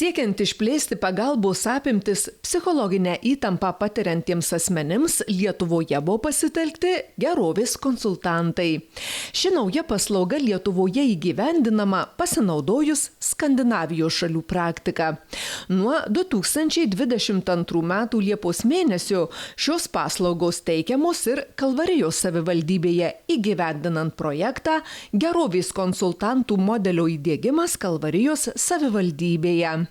Siekiant išplėsti pagalbos apimtis psichologinę įtampą patiriantiems asmenims, Lietuvoje buvo pasitelkti gerovės konsultantai. Ši nauja paslauga Lietuvoje įgyvendinama pasinaudojus Skandinavijos šalių praktika. Nuo 2022 m. Liepos mėnesio šios paslaugos teikiamos ir Kalvarijos savivaldybėje įgyvendinant projektą gerovės konsultantų modelio įdiegimas Kalvarijos savivaldybėje.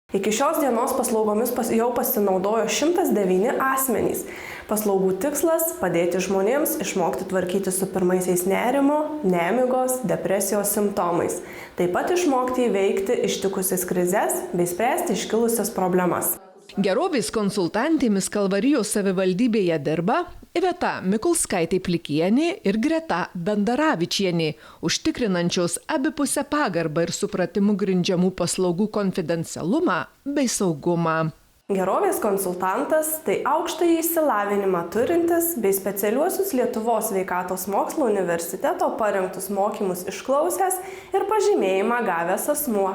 Iki šios dienos paslaugomis jau pasinaudojo 109 asmenys. Paslaugų tikslas – padėti žmonėms išmokti tvarkyti su pirmaisiais nerimo, nemigos, depresijos simptomais. Taip pat išmokti įveikti ištikusias krizes bei spręsti iškilusias problemas. Gerovės konsultantėmis Kalvarijos savivaldybėje dirba Iveta Mikulskaitė-Plikienė ir Greta Bendaravičienė, užtikrinančios abipusę pagarbą ir supratimu grindžiamų paslaugų konfidencialumą bei saugumą. Gerovės konsultantas – tai aukštąjį išsilavinimą turintis bei specialiuosius Lietuvos sveikatos mokslo universiteto parengtus mokymus išklausęs ir pažymėjimą gavęs asmuo.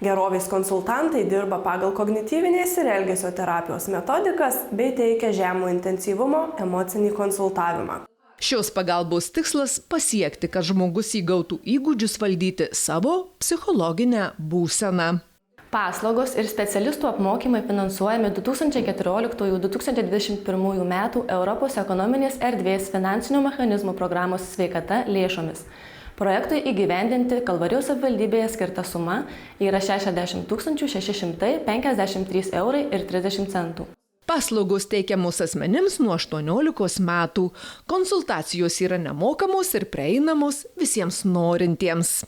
Gerovės konsultantai dirba pagal kognityvinės ir elgesio terapijos metodikas bei teikia žemo intensyvumo emocinį konsultavimą. Šios pagalbos tikslas – pasiekti, kad žmogus įgautų įgūdžius valdyti savo psichologinę būseną. Paslaugos ir specialistų apmokymai finansuojami 2014–2021 metų Europos ekonominės erdvės finansinių mechanizmų programos sveikata lėšomis. Projektui įgyvendinti Kalvarijos savivaldybėje skirta suma yra 60 653,30 €. Paslaugos teikiamos asmenims nuo 18 metų. Konsultacijos yra nemokamos ir prieinamos visiems norintiems.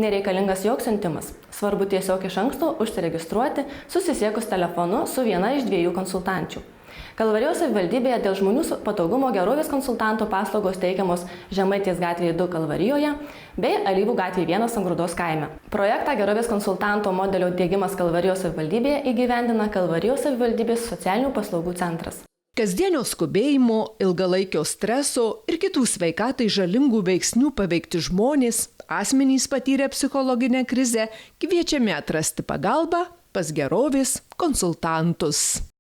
Nereikalingas joks siuntimas. Svarbu tiesiog iš anksto užsiregistruoti, susisiekus telefonu su viena iš 2 konsultančių. Kalvarijos savivaldybėje dėl žmonių patogumo gerovės konsultantų paslaugos teikiamos Žemaitės gatvėje 2 Kalvarijoje bei Alyvų gatvėje 1 Sangrūdos kaime. Projektą gerovės konsultanto modelio diegimas Kalvarijos savivaldybėje įgyvendina Kalvarijos savivaldybės socialinių paslaugų centras. Kasdienio skubėjimo, ilgalaikio streso ir kitų sveikatai žalingų veiksnių paveikti žmonės, asmenys patyrę psichologinę krizę, kviečiami atrasti pagalbą pas gerovės konsultantus.